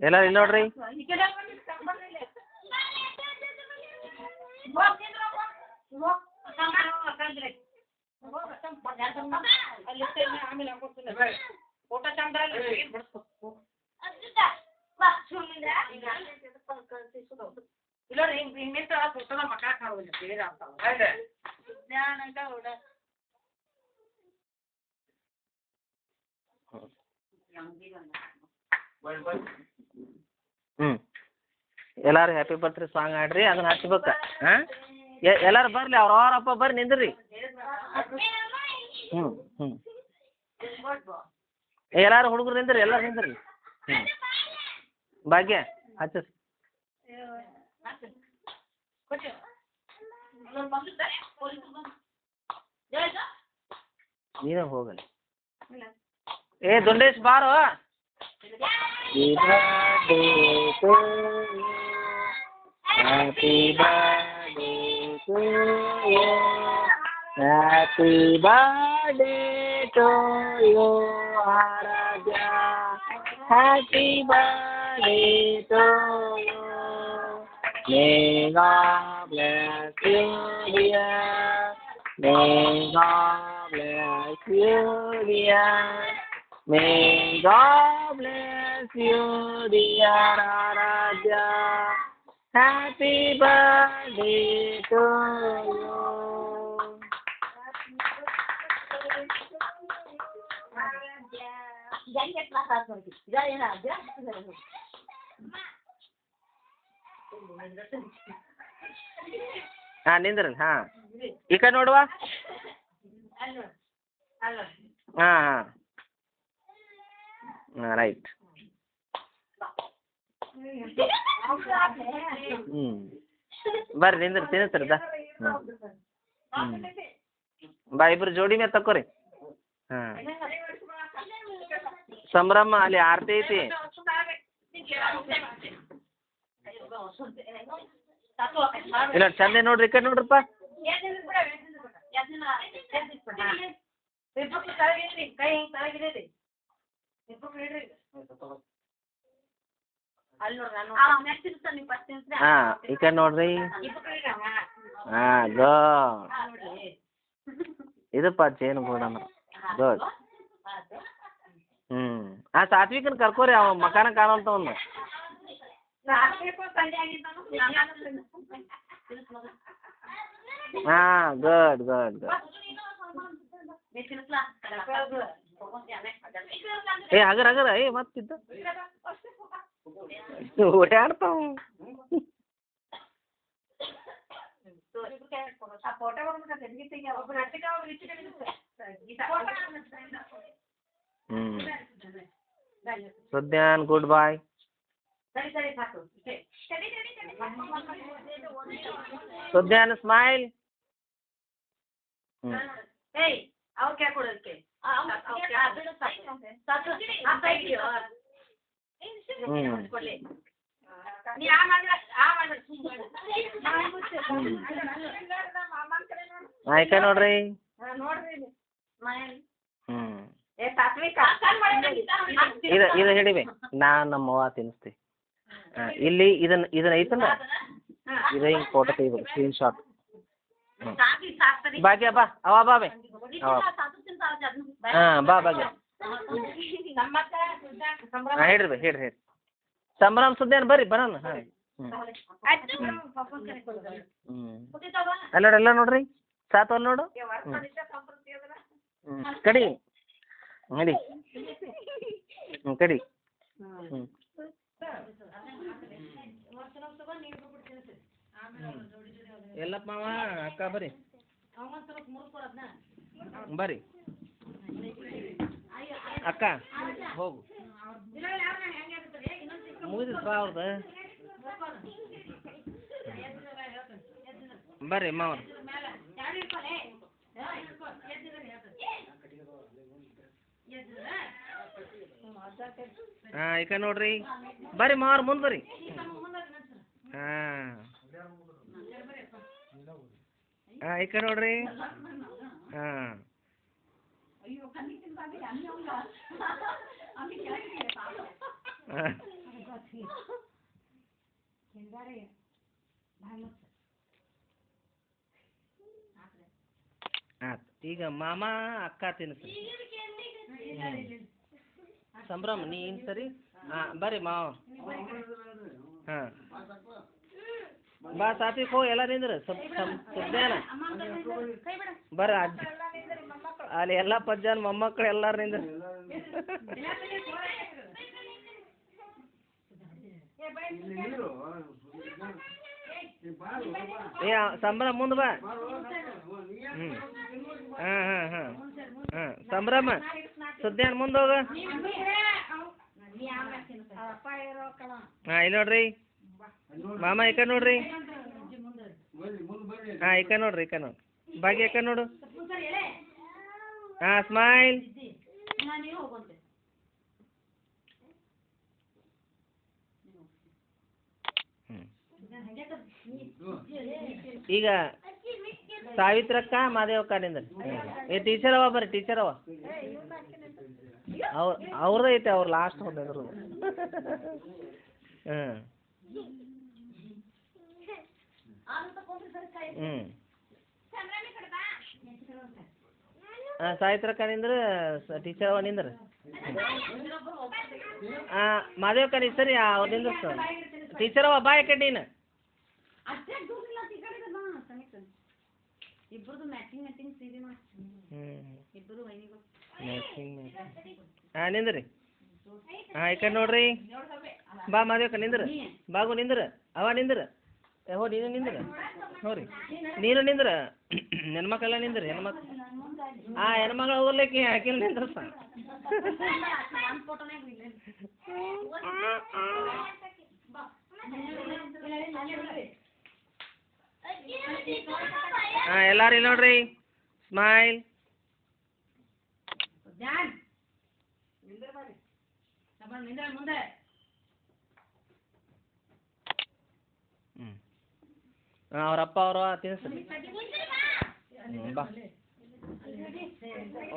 ಎಲ್ಲಾರು ಇಲ್ಲಿ ನೋಡ್ರಿ. ಎಲ್ಲಾರು ಹ್ಯಾಪಿ ಬರ್ತ್ಡೇ ಸಾಂಗ್ ಆಡ್ರಿ, ಅದನ್ನ ಹಚ್ಬೇಕು. ಹಾಂ, ಎಲ್ಲಾರು ಬರ್ಲಿ, ಅವ್ರಪ್ಪ ಬರ್ರಿ ನಿಂದ್ರಿ. ಎಲ್ಲಾರು ಹುಡುಗರು ನಿಂದ್ರಿ, ಎಲ್ಲಾರು ನಿಂದ್ರಿ. ಭಾಗ್ಯ ಹಚ್ಚ ನೀನೇ ಹೋಗಲಿ. ಏ ದುಂಡೇಶ್ ಬಾರೋ. Happy birthday to you. Happy birthday to you, Aradhya. Happy birthday to you. May God bless you, dear. May God bless you, dear. May God bless you, dear Aradhya. Happy birthday to you. ಹಾಂ ನಿಂದ್ರಲ್ಲ. ಹಾಂ ಈ ಕಡೆ ನೋಡುವ. ಹಾಂ ಹಾಂ right. ಬರ್ರಿ ನಿಂದ್ರಿ, ತಿನ್ನಿಸ್ರದ. ಬಾ ಇಬ್ರು ಜೋಡಿ ಮೇಲೆ ತಕೋರಿ. ಹಾಂ ಸಂಭ್ರಮ ಅಲ್ಲಿ ಆರತಿ ಐತಿ. ಇಲ್ಲ ಚಂದ ನೋಡ್ರಿ, ಈ ಕಡೆ ನೋಡ್ರಪ್ಪ. ಹಾಂ ಈ ಕಡೆ ನೋಡ್ರಿ. ಹಾಂ ಗುಡ್. ಇದಪ್ಪ ಚೇನು ಗೋಡನ ಗುಡ್. ಆ ಸಾತ್ವಿಕನ ಕರ್ಕೋರಿ, ಅವ ಮಕಾನ ಕಾಣಂತ ಒಂದು. ಹಾಂ ಗುಡ್ ಗುಡ್ ಗುಡ್. ಏ ಹಗರ ಹಗರ, ಏ ಮತ್ತಿದ್ದ ಓಡಾಡ್ತಾವ. ಸುದ್ಯಾನ್ ಗುಡ್ ಬಾಯ್. ಸುದ್ಯಾನ್ ಸ್ಮೈಲ್. ಆಯ್ತಾ ನೋಡ್ರಿ. ಇದು ಹಿಡಿಬೇ, ನಾನು ನಮ್ಮವ್ವ ತಿನ್ನಿಸ್ತೀವಿ. ಇಲ್ಲಿ ಇದನ್ನ ಐತಲ್ಲ, ಇದು ಹಿಂಗೆ ಫೋಟೋ ತೆಗಿಬೇಕು, ಸ್ಕ್ರೀನ್ ಶಾಟ್. ಭಾಗ್ಯ ಬಾ, ಅವ ಬಾ ಬೇ. ಹಾಂ ಬಾ ಭಾಗ್ಯ. ಹಾಂ ಹೇಳ್ರಿ ಬೇ, ಹೇಳ್ರಿ ಹೇಳ್ರಿ. ಸಂಭ್ರಮ ಸುದ್ದಿಯನ್ ಬರ್ರಿ ಬರೋಣ. ಹಾಂ ಅಲ್ಲ ಎಲ್ಲ ನೋಡ್ರಿ, ಸಾತು ಅಲ್ಲಿ ನೋಡು. ಕಡಿ ನಡಿ, ಕಡಿ. ಎಲ್ಲಪ್ಪ ಮಾವ ಅಕ್ಕ ಬರ್ರಿ ಬರ್ರಿ. ಅಕ್ಕ ಹೋಗು, ಮುಗಿದಿತ್ತು ಅವ್ರದ್ದು. ಬರ್ರಿ ಮಾವ್ರು. ಹಾಂ ಈಗ ನೋಡ್ರಿ, ಬರ್ರಿ ಮಾವ್ರು ಮುಂದೆ ಬರ್ರಿ. ಹಾಂ ಹಾಂ ಈಗ ನೋಡ್ರಿ. ಹಾಂ ಆಯ್ತು ಈಗ ಮಾಮ ಅಕ್ಕ ತಿನ್ನಿಸ್ರಿ. ಸಂಭ್ರಮ ನೀನು ಸರಿ ಹಾಂ ಬರ್ರಿ ಮಾವ ಹಾಂ ಬಾ ಸಾತ್ವಿಕ್ ಹೋಗಿ ಎಲ್ಲ ನಿಂದ್ರಿ ಸುಜ್ಞಾನ ಬರ್ರಿ ಅಜ್ಜ ಅಲ್ಲಿ ಎಲ್ಲ ಪಜ್ಜಾನ ಮೊಮ್ಮಕ್ಕಳು ಎಲ್ಲಾರು ನಿಂದ್ರಿ. ಏ ಸಂಭ್ರಮ ಮುಂದೆ ಬಾ. ಹ್ಞೂ ಹಾಂ ಹಾಂ ಹಾಂ ಹಾಂ ಸಂಭ್ರಮ ಸುದ್ಯಾನ್ ಮುಂದೆ ಹೋಗ. ಹಾಂ ಇಲ್ಲಿ ನೋಡ್ರಿ ಮಾಮ ಈ ಕಡೆ ನೋಡ್ರಿ. ಹಾಂ ಈ ಕಡೆ ನೋಡ್ರಿ ಈ ಕಡೆ ನೋಡ್ರಿ ಭಾಗ್ಯ ಈ ಕಡೆ ನೋಡು. ಹಾಂ ಸ್ಮೈಲ್. ಈಗ ಸಾವಿತ್ರಕ್ಕ ಮಾದೇವಕ್ಕ ನಿಂದ್ರಿ. ಏ ಟೀಚರ್ ಅವ ಬರ್ರಿ ಟೀಚರ್ ಅವ ಅವ್ರದ್ದು ಐತೆ ಅವ್ರು ಲಾಸ್ಟ್ ಹೋದ್ರು. ಹಾಂ ಹಾಂ ಸಾವಿತ್ರಕ್ಕ ನಿಂದ್ರೆ ಟೀಚರ್ ಅವ ನಿಂದ್ರಿ. ಹಾಂ ಮಾದೇವಕ್ಕ ನೀ ಸರಿ ಅವ್ರು ನಿಂದ್ರ ಟೀಚರ್ ಅವ ಬಾ ಯಾಕೆ ನೀನು. ಹಾಂ ನಿಂದ್ರಿ. ಹಾಂ ಈ ಕಡೆ ನೋಡ್ರಿ ಬಾ ಮಾದೇವಕ್ಕ ನಿಂದ್ರ ಬಾಗು ನಿಂದ್ರ ಅವ ನಿಂದ್ರ ಹೋ ನೀನು ನಿಂದ್ರ ನೋಡ್ರಿ ನೀನು ನಿಂದ್ರ ಹೆಣ್ಮಕ್ಳೆಲ್ಲ ನಿಂದ್ರಿ ಹೆಣ್ಮಕ್ಳು. ಹಾಂ ಹೆಣ್ಮಕ್ಳು ಹೋಗ್ಲಿಕ್ಕೆ ಹಾಕಿಲ್ಲ ನಿಂದ್ರ ಹಾಂ ಎಲ್ಲಾರು ಇಲ್ಲಿ ನೋಡ್ರಿ ಸ್ಮೈಲ್. ಹಾಂ ಅವ್ರಪ್ಪ ಅವರು ತಿನ್ನಿಸ್ರಿ. ಬಾ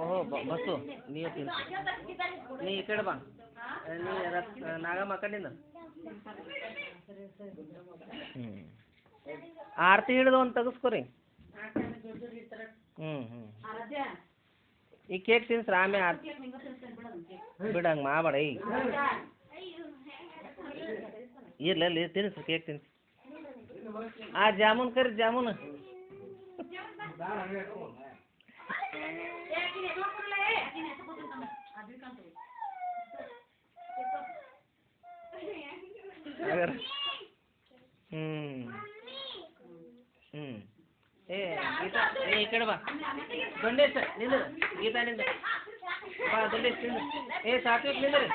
ಓಹೋ ಬಸ್ಸು ನೀವು ತಿನ್ನಿಸ್ರಿ. ನೀ ಈ ಕಡೆ ಬಾ ನೀ ನಾಗಮ್ಮ ಕಡೆಯಿಂದ. ಹ್ಞೂ ಆರತಿ ಹಿಡಿದು ಒಂದು ತೆಗಿಸ್ಕೊರಿ. ಹ್ಞೂ ಹ್ಞೂ ಈ ಕೇಕ್ ತಿನ್ಸ್ರಿ ಆಮೇಲೆ ಆರತಿ ಬಿಡಂಗೆ ಮಾಡಬೇಡ ಈಗ ಇರ್ಲಿ ತಿನ್ನಿಸ್ರಿ ಕೇಕ್ ತಿನ್ನಿಸಿ. ಆ ಜಾಮೂನ್ ಕರಿ ಜಾಮೂನ್. ಹ್ಞೂ ಹ್ಞೂ ಏ ಗೀತಾ ಏ ಈ ಕಡೆ ಬಾ ದೊಂಡೇಶ ನಿಂದ್ರ ಗೀತಾ ನಿಂದ್ರ ಬಾ ದೊಂಡೇಶ್ ನಿಂದ್ರ. ಏ ಸಾತ್ವಿಕ್ ನಿಂದ್ರಿ.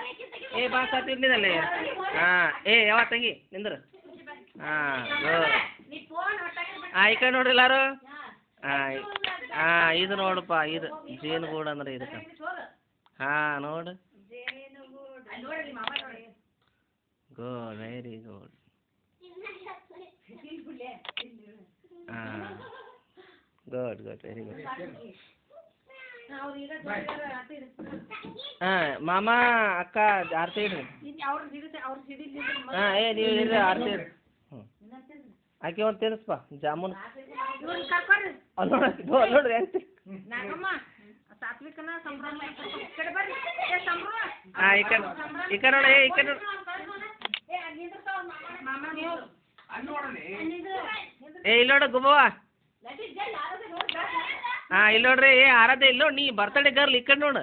ಏ ಬಾ ಸಾತ್ವಿಕ್ ನಿಂದ್ರಲ್ಲ. ಹಾಂ ಏ ಯಾವ ತಂಗಿ ನಿಂದ್ರ. ಹಾಂ ಹಾಂ ಈ ಕಡೆ ನೋಡ್ರಿ ಎಲ್ಲಾರು. ಹಾಂ ಹಾಂ ಇದು ನೋಡಪ್ಪ ಇದು ಜೇನುಗೂಡು ಅಂದ್ರೆ ಇದಕ್ಕೆ. ಹಾಂ ನೋಡು ಗುಡ್ ವೆರಿ ಗುಡ್. ಹಾಂ ಗುಡ್ ಗುಡ್ ವೆರಿ ಗುಡ್. ಹಾಂ ಮಾಮ ಅಕ್ಕ ಆರತಿ ಇಡ್ರಿ. ಹಾಂ ಏ ನೀವು ಇರ್ರಿ ಆರತಿ ಇಡ್ರಿ. ಹ್ಞೂ ಆಕೆ ಒಂದು ತಿನ್ನಿಸ್ಪ ಜಾಮೂನ್. ಅಲ್ಲಿ ನೋಡ್ರಿ ಹೆಂಗೆ. ಹಾಂ ಈ ಕಡೆ ನೋಡಿ ಈ ಕಡೆ ನೋಡಿ. ಏ ಇಲ್ಲಿ ನೋಡು ಗುಬ್ಬವ್ವ. ಹಾಂ ಇಲ್ಲಿ ನೋಡ್ರಿ ಏ ಆರಾಧೆ ಇಲ್ಲ ನೋಡಿ ನೀ ಬರ್ತಡೇ ಗರ್ಲ್ ಈ ಕಡೆ ನೋಡು.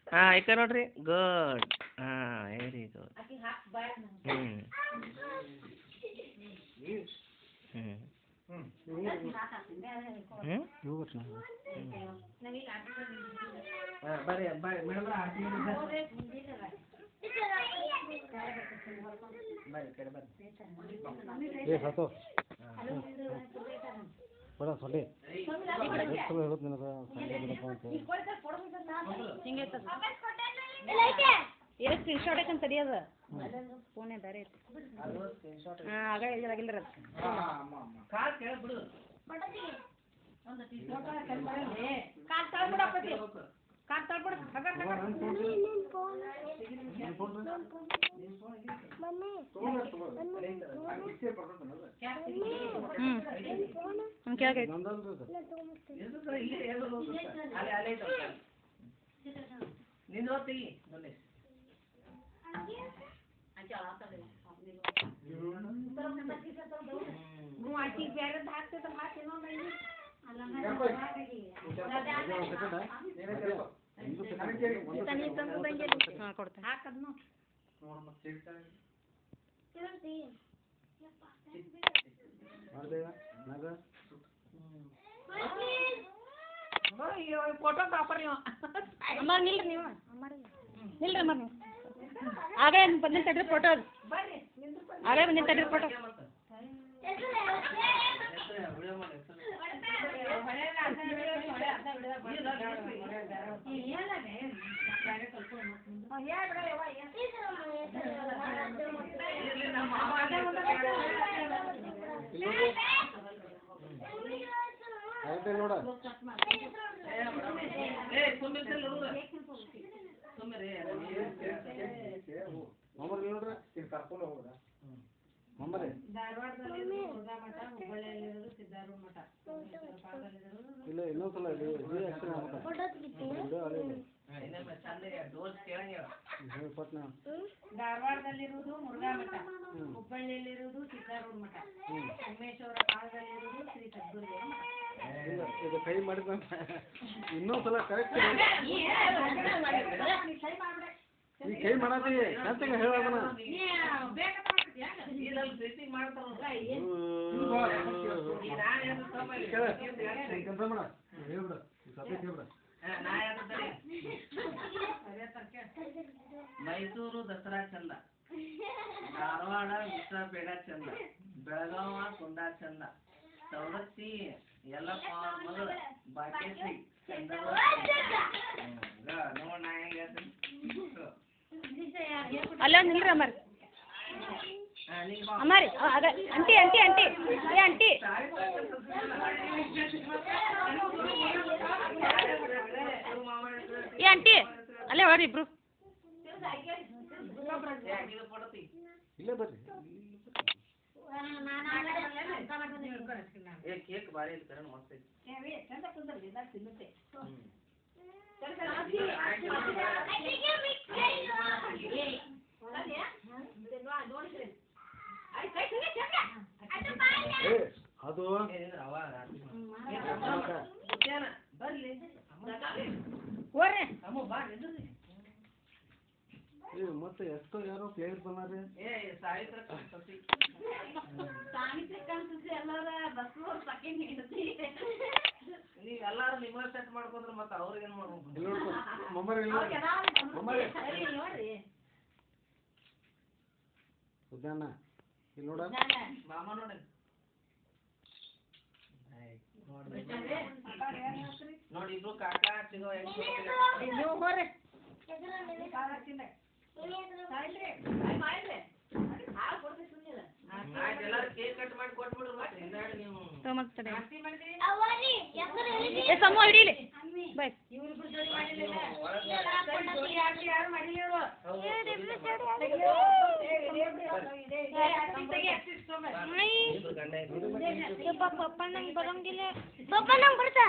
ಹಾಂ ಈ ಕಡೆ ನೋಡ್ರಿ ಗುಡ್. ಹಾಂ ವೆರಿ ಗುಡ್. ಹ್ಞೂ ಹ್ಞೂ ಹಾಂ ಬರ್ರಿ ಮೇಡಮ್ ಆರತಿ ಬರ್ರಿ ಕಡೆ ಬರ್ರಿ. ಏ ಸಾತು ಬಡ ಸೊಳ್ಳೆ ಹೇಳೋದು ನಿನಗೆ ಏನು ಸ್ಕ್ರೀನ್ ಶಾಟ್ ಐತೆ ತಡಿಯೋದು ಫೋನೇ ಬೇರೆ ಐತಿ. ಹಾಂ ಆಗ ಆಗಿಲ್ಲ ಕೇಳಾಕೈತಿ ನಿಂದು ಹೊತ್ತಿಗೆ ಫೋಟೋ ಕಾಪರ್ ನೀವು ಅಮ್ಮ ನಿಲ್ರಿ ನೀವು ನಿಲ್ರಿ ಅಮ್ಮ ನೀವು ಆಗೇ ಬಂದಿನ ತಡ್ರಿ ಫೋಟೋ ಆಗೇ ಬಂದಿನ ತಡ್ರಿ ಫೋಟೋ ನೋಡ ಇಲ್ಲ ಇನ್ನೊಂದ್ಸಲ ಧಾರವಾಡದಲ್ಲಿರುವುದು ಮುರುಘಾ ಮಠ, ಹುಬ್ಬಳ್ಳಿಯಲ್ಲಿರುವುದು ಸಿದ್ದಾರೂಢ ಮಠ, ಸೋಮೇಶ್ವರ ಕಾಲದಲ್ಲಿರುವುದು ಶ್ರೀ ಸದ್ಗುರುದೇವ ಮಠ. ಇದು ಕೈ ಮಾಡಿದ ಇನ್ನೊಂದ್ಸಲ ಕರೆಕ್ಟ್ ಈ ಕೈ ಮಾಡತಿ ಕಂತಂಗ ಹೇಳೋದನ್ನ ಮೈಸೂರು ದಸರಾ ಚಂದ, ಧಾರವಾಡ ಮಿಶ್ರ ಪೇಡ ಚಂದ, ಬೆಳಗಾವ ಕುಂದ ಚಂದ, ಸವದತ್ತಿ ಎಲ್ಲಪ್ಪ ಮಗಳ ಭಾಗ್ಯಶ್ರೀ ಚಂದ. ನೋಡ್ ನಾ ಹೆಂಗ ಅಲ್ಲ ನಿಲ್ರಿ ಅಮ್ಮಾರಿ ಅಮ್ಮಾರಿ ಅಂಟಿ ಅಂಟಿ ಅಂಟಿ ಏ ಅಂಟಿ ಏ ಅಂಟಿ ಅಲ್ಲೇ ಹೊಡ್ರಿ ಇಬ್ರು ಇಲ್ಲೇ ಬರ್ರಿ ಕೇಕ್ ಬಾರಿ ಇರ್ತಾರೆ ಮಸ್ತ್ ಅದು ಮತ್ತೆ ಎಷ್ಟೋ ಯಾರೋ ಪ್ಲೇಯರ್ ಬಂದಾರೆ ನೀವೆಲ್ಲಾರು ನಿಮ್ಮ ಸೆಟ್ ಮಾಡ್ಕೊಂಡ್ರೆ ಮತ್ತೆ ಅವ್ರಿಗೆ ಏನ್ ಮಾಡ್ಬೇಕು? ಉದ್ಯಾನ ಇಲ್ಲಿ ನೋಡ ಮಾಮ ನೋಡಿ ನೋಡಿ ಇಬ್ರು ಕಾಕಾ ಸಿಗೋ ನೀವು ಹೋರಿ ಎಲ್ಲಾರು ಕೇಕ್ ಕಟ್ ಮಾಡಿ ಕೊಟ್ಬಿಡ್ರಿ ಮತ್ತೆ ಹಿಂದಾಡಿ ನೀವು ಸಮೂಹ ಹಿಡೀಲಿ ಬೈ ಪಪ್ಪ ನಂಗೆ ಬರಂಗಿಲ್ಲ ಪಪ್ಪ ನಂಗೆ ಬರ್ತಾ